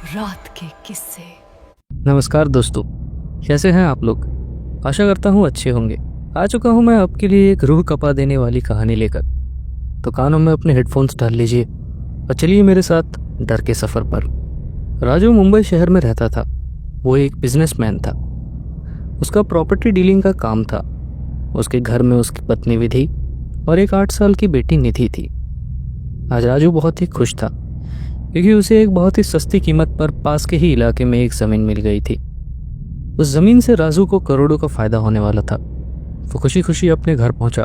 रात के किस्से। नमस्कार दोस्तों, कैसे हैं आप लोग। आशा करता हूँ अच्छे होंगे। आ चुका हूँ मैं आपके लिए एक रूह कपा देने वाली कहानी लेकर। तो कानों में अपने हेडफोन्स डाल लीजिए और चलिए मेरे साथ डर के सफ़र पर। राजू मुंबई शहर में रहता था। वो एक बिजनेसमैन था। उसका प्रॉपर्टी डीलिंग का काम था। उसके घर में उसकी पत्नी विधि और एक 8 साल की बेटी निधि थी। आज राजू बहुत ही खुश था क्योंकि उसे एक बहुत ही सस्ती कीमत पर पास के ही इलाके में एक ज़मीन मिल गई थी। उस ज़मीन से राजू को करोड़ों का फ़ायदा होने वाला था। वो खुशी खुशी अपने घर पहुंचा।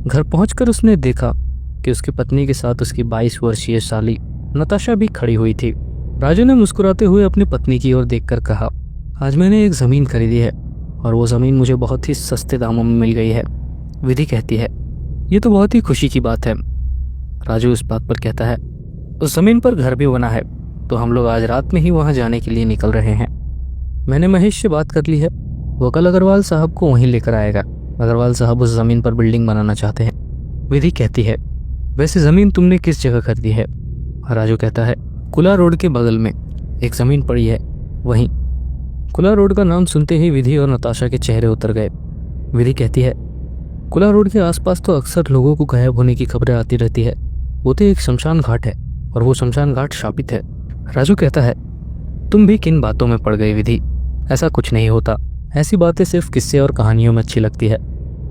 घर पहुंचकर उसने देखा कि उसकी पत्नी के साथ उसकी 22 वर्षीय साली नताशा भी खड़ी हुई थी। राजू ने मुस्कुराते हुए अपनी पत्नी की ओर देखकर कहा, आज मैंने एक ज़मीन खरीदी है और वो ज़मीन मुझे बहुत ही सस्ते दामों में मिल गई है। विधि कहती है, ये तो बहुत ही खुशी की बात है। राजू इस बात पर कहता है, उस ज़मीन पर घर भी बना है, तो हम लोग आज रात में ही वहाँ जाने के लिए निकल रहे हैं। मैंने महेश से बात कर ली है, वो कल अग्रवाल साहब को वहीं लेकर आएगा। अग्रवाल साहब उस ज़मीन पर बिल्डिंग बनाना चाहते हैं। विधि कहती है, वैसे ज़मीन तुमने किस जगह खरीदी है। राजू कहता है, कुला रोड के बगल में एक ज़मीन पड़ी है, वहीं। कुला रोड का नाम सुनते ही विधि और नताशा के चेहरे उतर गए। विधि कहती है, कुला रोड के आसपास तो अक्सर लोगों को गायब होने की खबरें आती रहती है। वो तो एक शमशान घाट है और वो शमशान घाट शापित है। राजू कहता है, तुम भी किन बातों में पड़ गई विधि। ऐसा कुछ नहीं होता। ऐसी बातें सिर्फ किस्से और कहानियों में अच्छी लगती है।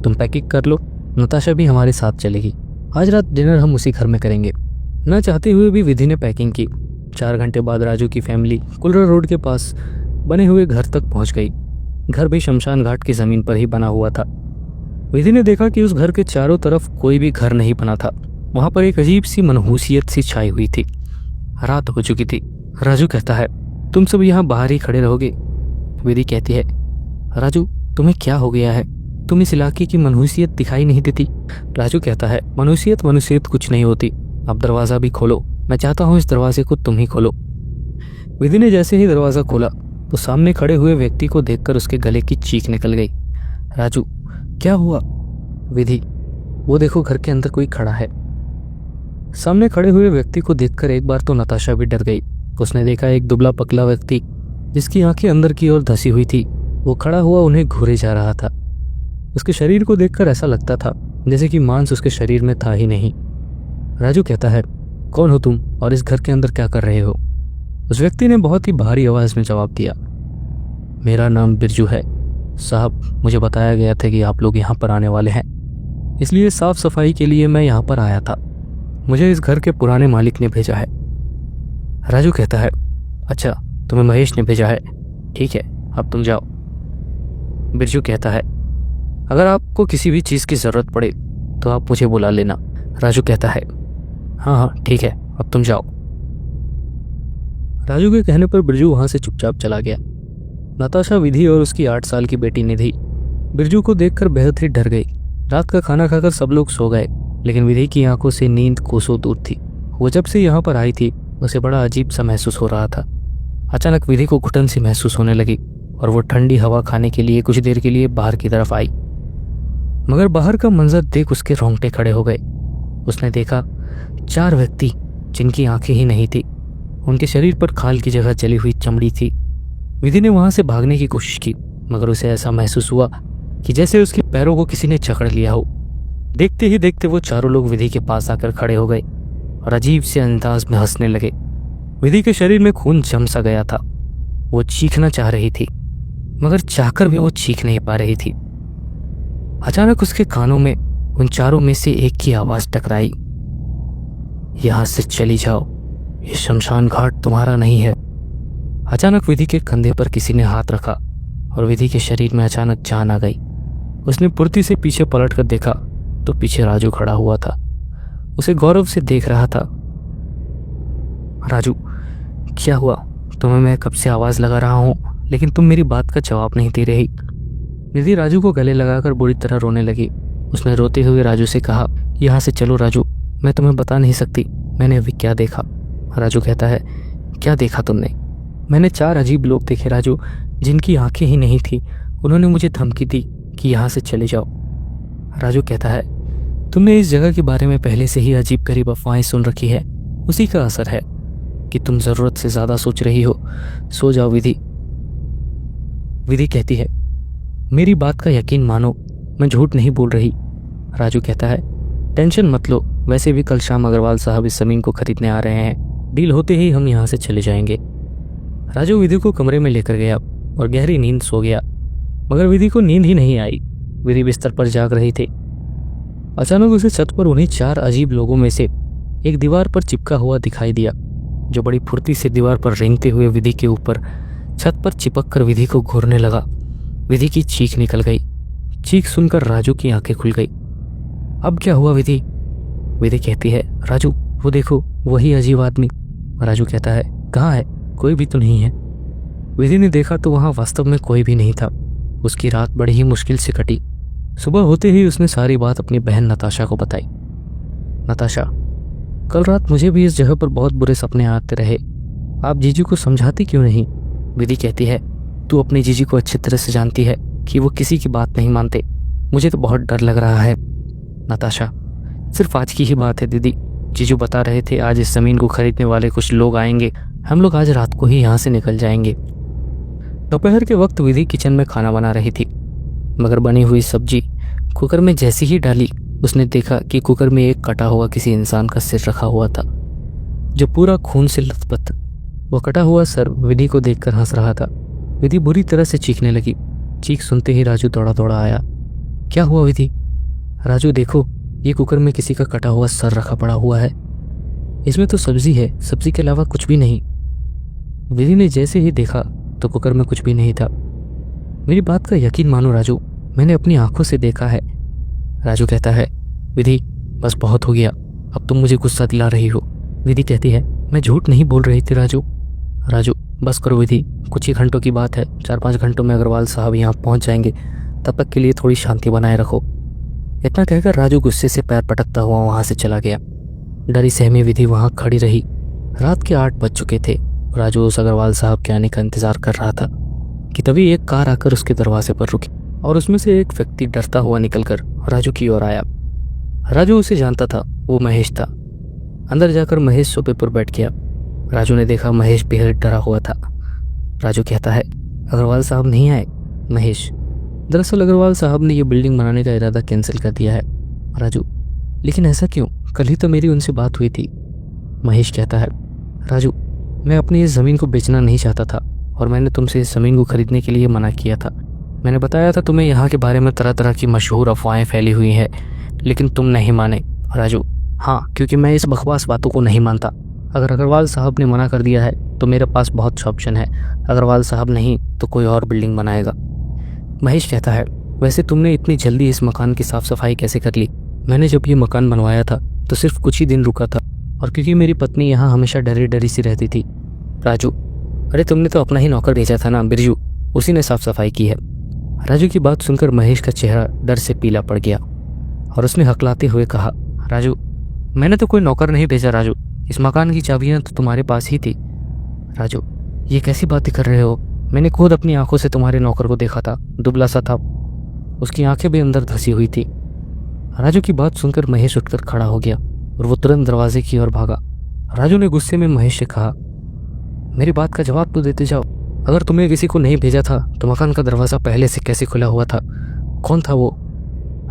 तुम पैकिंग कर लो, नताशा भी हमारे साथ चलेगी। आज रात डिनर हम उसी घर में करेंगे। न चाहते हुए भी विधि ने पैकिंग की। 4 घंटे बाद राजू की फैमिली कुलरा रोड के पास बने हुए घर तक पहुंच गई। घर भी शमशान घाट की ज़मीन पर ही बना हुआ था। विधि ने देखा कि उस घर के चारों तरफ कोई भी घर नहीं बना था। वहाँ पर एक अजीब सी मनहूसियत सी छाई हुई थी। रात हो चुकी थी। राजू कहता है, तुम सब यहाँ बाहर ही खड़े रहोगे। विधि कहती है, राजू तुम्हें क्या हो गया है, तुम इस इलाके की मनहूसियत दिखाई नहीं देती। राजू कहता है, मनहूसियत कुछ नहीं होती। अब दरवाज़ा भी खोलो, मैं चाहता हूँ इस दरवाजे को तुम ही खोलो। विधि ने जैसे ही दरवाज़ा खोला तो सामने खड़े हुए व्यक्ति को देखकर उसके गले की चीख निकल गई। राजू, क्या हुआ। विधि, वो देखो घर के अंदर कोई खड़ा है। सामने खड़े हुए व्यक्ति को देखकर एक बार तो नताशा भी डर गई। उसने देखा एक दुबला पतला व्यक्ति जिसकी आंखें अंदर की ओर धसी हुई थी, वो खड़ा हुआ उन्हें घूरे जा रहा था। उसके शरीर को देखकर ऐसा लगता था जैसे कि मांस उसके शरीर में था ही नहीं। राजू कहता है, कौन हो तुम और इस घर के अंदर क्या कर रहे हो। उस व्यक्ति ने बहुत ही भारी आवाज़ में जवाब दिया, मेरा नाम बिरजू है साहब। मुझे बताया गया था कि आप लोग यहाँ पर आने वाले हैं, इसलिए साफ सफाई के लिए मैं यहाँ पर आया था। मुझे इस घर के पुराने मालिक ने भेजा है। राजू कहता है, अच्छा तुम्हें महेश ने भेजा है, ठीक है अब तुम जाओ। बिरजू कहता है, अगर आपको किसी भी चीज़ की ज़रूरत पड़े तो आप मुझे बुला लेना। राजू कहता है, हाँ हाँ ठीक है अब तुम जाओ। राजू के कहने पर बिरजू वहाँ से चुपचाप चला गया। नताशा, विधि और उसकी 8 साल की बेटी निधि बिरजू को देखकर बेहद ही डर गई। रात का खाना खाकर सब लोग सो गए, लेकिन विधि की आंखों से नींद कोसों दूर थी। वो जब से यहाँ पर आई थी उसे बड़ा अजीब सा महसूस हो रहा था। अचानक विधि को घुटन सी महसूस होने लगी और वो ठंडी हवा खाने के लिए कुछ देर के लिए बाहर की तरफ आई। मगर बाहर का मंजर देख उसके रोंगटे खड़े हो गए। उसने देखा 4 व्यक्ति जिनकी आंखें ही नहीं थी। उनके शरीर पर खाल की जगह जली हुई चमड़ी थी। विधि ने वहां से भागने की कोशिश की, मगर उसे ऐसा महसूस हुआ कि जैसे उसके पैरों को किसी ने जकड़ लिया हो। देखते ही देखते वो चारों लोग विधि के पास आकर खड़े हो गए और अजीब से अंदाज में हंसने लगे। विधि के शरीर में खून जम सा गया था। वो चीखना चाह रही थी, मगर चाहकर भी वो चीख नहीं पा रही थी। अचानक उसके कानों में उन चारों में से एक की आवाज टकराई, यहां से चली जाओ, ये शमशान घाट तुम्हारा नहीं है। अचानक विधि के कंधे पर किसी ने हाथ रखा और विधि के शरीर में अचानक जान आ गई। उसने फुर्ती से पीछे पलटकर देखा तो पीछे राजू खड़ा हुआ था। उसे गौरव से देख रहा था। राजू, क्या हुआ, तुम्हें मैं कब से आवाज़ लगा रहा हूँ लेकिन तुम मेरी बात का जवाब नहीं दे रही। निधि राजू को गले लगाकर बुरी तरह रोने लगी। उसने रोते हुए राजू से कहा, यहाँ से चलो राजू, मैं तुम्हें बता नहीं सकती मैंने अभी क्या देखा। राजू कहता है, क्या देखा तुमने। मैंने 4 अजीब लोग देखे राजू, जिनकी आंखें ही नहीं थी। उन्होंने मुझे धमकी दी कि यहाँ से चले जाओ। राजू कहता है, तुमने इस जगह के बारे में पहले से ही अजीब गरीब अफवाहें सुन रखी है, उसी का असर है। कि तुम ज़रूरत से ज़्यादा सोच रही हो, सो जाओ विधि। विधि कहती है, मेरी बात का यकीन मानो, मैं झूठ नहीं बोल रही। राजू कहता है, टेंशन मत लो, वैसे भी कल शाम अग्रवाल साहब इस ज़मीन को खरीदने आ रहे हैं, डील होते ही हम यहाँ से चले जाएंगे। राजू विधि को कमरे में लेकर गया और गहरी नींद सो गया, मगर विधि को नींद ही नहीं आई। विधि बिस्तर पर जाग रही थी। अचानक उसे छत पर उन्हीं 4 अजीब लोगों में से एक दीवार पर चिपका हुआ दिखाई दिया, जो बड़ी फुर्ती से दीवार पर रेंगते हुए विधि के ऊपर छत पर चिपक कर विधि को घूरने लगा। विधि की चीख निकल गई। चीख सुनकर राजू की आंखें खुल गई। अब क्या हुआ विधि? विधि कहती है, राजू वो देखो, वही अजीब आदमी। राजू कहता है, कहाँ है? कोई भी तो नहीं है। विधि ने देखा तो वहाँ वास्तव में कोई भी नहीं था। उसकी रात बड़ी ही मुश्किल से कटी। सुबह होते ही उसने सारी बात अपनी बहन नताशा को बताई। नताशा, कल रात मुझे भी इस जगह पर बहुत बुरे सपने आते रहे, आप जीजू को समझाती क्यों नहीं? विधि कहती है, तू अपने जीजू को अच्छी तरह से जानती है कि वो किसी की बात नहीं मानते, मुझे तो बहुत डर लग रहा है। नताशा, सिर्फ आज की ही बात है दीदी, जीजू बता रहे थे आज इस ज़मीन को खरीदने वाले कुछ लोग आएंगे, हम लोग आज रात को ही यहाँ से निकल जाएंगे। दोपहर के वक्त विधि किचन में खाना बना रही थी, मगर बनी हुई सब्जी कुकर में जैसी ही डाली, उसने देखा कि कुकर में एक कटा हुआ किसी इंसान का सिर रखा हुआ था, जो पूरा खून से लथपथ। वो कटा हुआ सर विधि को देखकर हंस रहा था। विधि बुरी तरह से चीखने लगी। चीख सुनते ही राजू दौड़ा दौड़ा आया। क्या हुआ विधि? राजू देखो, ये कुकर में किसी का कटा हुआ सर रखा पड़ा हुआ है, इसमें तो सब्जी है, सब्जी के अलावा कुछ भी नहीं। विधि ने जैसे ही देखा तो कुकर में कुछ भी नहीं था। मेरी बात का यकीन मानो राजू, मैंने अपनी आंखों से देखा है। राजू कहता है, विधि बस बहुत हो गया, अब तुम मुझे गुस्सा दिला रही हो। विधि कहती है, मैं झूठ नहीं बोल रही थी राजू। राजू, बस करो विधि, कुछ ही घंटों की बात है, 4-5 घंटों में अग्रवाल साहब यहाँ पहुँच जाएंगे, तब तक के लिए थोड़ी शांति बनाए रखो। इतना कहकर राजू गुस्से से पैर पटकता हुआ वहाँ से चला गया। डरी सहमी विधि वहाँ खड़ी रही। रात के 8 बज चुके थे। राजू उस अग्रवाल साहब के आने का इंतजार कर रहा था कि तभी एक कार आकर उसके दरवाजे पर रुकी और उसमें से एक व्यक्ति डरता हुआ निकलकर राजू की ओर आया। राजू उसे जानता था, वो महेश था। अंदर जाकर महेश सोफे पर बैठ गया। राजू ने देखा महेश बेहद डरा हुआ था। राजू कहता है, अग्रवाल साहब नहीं आए? महेश, दरअसल अग्रवाल साहब ने ये बिल्डिंग बनाने का इरादा कैंसिल कर दिया है। राजू, लेकिन ऐसा क्यों? कल ही तो मेरी उनसे बात हुई थी। महेश कहता है, राजू मैं अपनी इस ज़मीन को बेचना नहीं चाहता था और मैंने तुमसे इस ज़मीन को खरीदने के लिए मना किया था। मैंने बताया था तुम्हें यहाँ के बारे में तरह तरह की मशहूर अफवाहें फैली हुई हैं, लेकिन तुम नहीं माने। राजू, हाँ, क्योंकि मैं इस बकवास बातों को नहीं मानता। अगर अग्रवाल साहब ने मना कर दिया है तो मेरे पास बहुत से ऑप्शन है। अग्रवाल साहब नहीं तो कोई और बिल्डिंग बनाएगा। महेश कहता है, वैसे तुमने इतनी जल्दी इस मकान की साफ़ सफाई कैसे कर ली? मैंने जब ये मकान बनवाया था तो सिर्फ कुछ ही दिन रुका था, और क्योंकि मेरी पत्नी यहाँ हमेशा डरी डरी सी रहती थी। राजू, अरे तुमने तो अपना ही नौकर भेजा था ना, बिरजू, उसी ने साफ सफाई की है। राजू की बात सुनकर महेश का चेहरा डर से पीला पड़ गया और उसने हकलाते हुए कहा, राजू मैंने तो कोई नौकर नहीं भेजा राजू, इस मकान की चाबियाँ तो तुम्हारे पास ही थी। राजू, ये कैसी बातें कर रहे हो? मैंने खुद अपनी आंखों से तुम्हारे नौकर को देखा था, दुबला सा था, उसकी आंखें भी अंदर धसी हुई थी। राजू की बात सुनकर महेश उठकर खड़ा हो गया और वो तुरंत दरवाजे की ओर भागा। राजू ने गुस्से में महेश से कहा, मेरी बात का जवाब तो देते जाओ। अगर तुमने किसी को नहीं भेजा था तो मकान का दरवाज़ा पहले से कैसे खुला हुआ था? कौन था वो?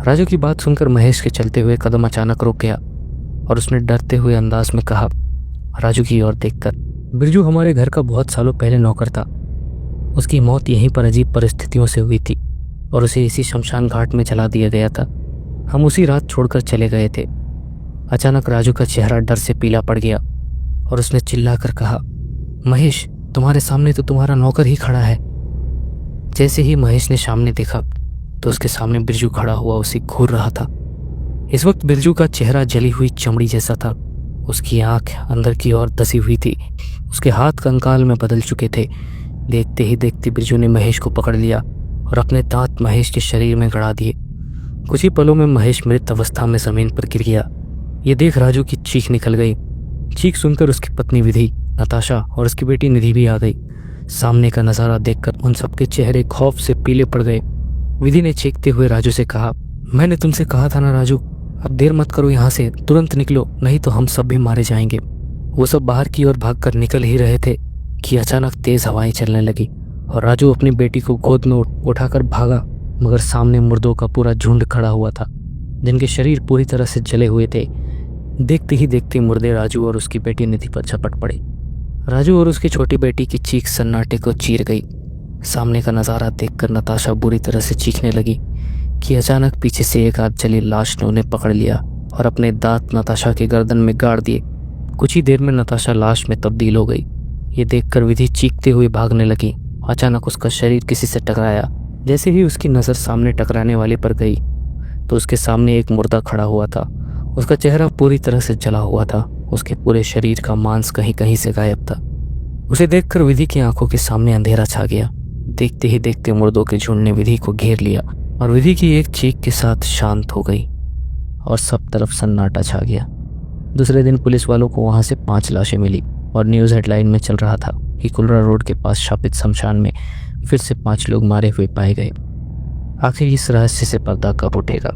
राजू की बात सुनकर महेश के चलते हुए कदम अचानक रुक गया और उसने डरते हुए अंदाज में कहा, राजू की ओर देखकर, बिरजू हमारे घर का बहुत सालों पहले नौकर था। उसकी मौत यहीं पर अजीब परिस्थितियों से हुई थी और उसे इसी शमशान घाट में जला दिया गया था। हम उसी रात छोड़कर चले गए थे। अचानक राजू का चेहरा डर से पीला पड़ गया और उसने चिल्लाकर कहा, महेश, तुम्हारे सामने तो तुम्हारा नौकर ही खड़ा है। जैसे ही महेश ने सामने देखा तो उसके सामने बिरजू खड़ा हुआ उसे घूर रहा था। इस वक्त बिरजू का चेहरा जली हुई चमड़ी जैसा था। उसकी आंख अंदर की ओर धसी हुई थी, उसके हाथ कंकाल में बदल चुके थे। देखते ही देखते बिरजू ने महेश को पकड़ लिया और अपने दांत महेश के शरीर में गड़ा दिए। कुछ ही पलों में महेश मृत अवस्था में जमीन पर गिर गया। ये देख राजू की चीख निकल गई। चीख सुनकर उसकी पत्नी विधि, नताशा और उसकी बेटी निधि भी आ गई। सामने का नज़ारा देखकर उन सबके चेहरे खौफ से पीले पड़ गए। विधि ने चीखते हुए राजू से कहा, मैंने तुमसे कहा था ना राजू, अब देर मत करो, यहाँ से तुरंत निकलो, नहीं तो हम सब भी मारे जाएंगे। वो सब बाहर की ओर भागकर निकल ही रहे थे कि अचानक तेज हवाएं चलने लगी और राजू अपनी बेटी को गोद में उठाकर भागा, मगर सामने मुर्दों का पूरा झुंड खड़ा हुआ था जिनके शरीर पूरी तरह से जले हुए थे। देखते ही देखते मुर्दे राजू और उसकी बेटी निधि पर झपट पड़े। राजू और उसकी छोटी बेटी की चीख सन्नाटे को चीर गई। सामने का नज़ारा देखकर नताशा बुरी तरह से चीखने लगी कि अचानक पीछे से एक हाथ जली लाश ने उन्हें पकड़ लिया और अपने दांत नताशा के गर्दन में गाड़ दिए। कुछ ही देर में नताशा लाश में तब्दील हो गई। ये देखकर विधि चीखते हुए भागने लगी। अचानक उसका शरीर किसी से टकराया। जैसे ही उसकी नज़र सामने टकराने वाले पर गई तो उसके सामने एक मुर्दा खड़ा हुआ था। उसका चेहरा पूरी तरह से जला हुआ था। उसके पूरे शरीर का मांस कहीं कहीं से गायब था। उसे देखकर विधि की आंखों के सामने अंधेरा छा गया। देखते ही देखते मुर्दों के झुंड ने विधि को घेर लिया और विधि की एक चीख के साथ शांत हो गई और सब तरफ सन्नाटा छा गया। दूसरे दिन पुलिस वालों को वहां से 5 लाशें मिली और न्यूज़ हेडलाइन में चल रहा था कि कुलरा रोड के पास शापित शमशान में फिर से 5 लोग मारे हुए पाए गए। आखिर इस रहस्य से पर्दा कब उठेगा?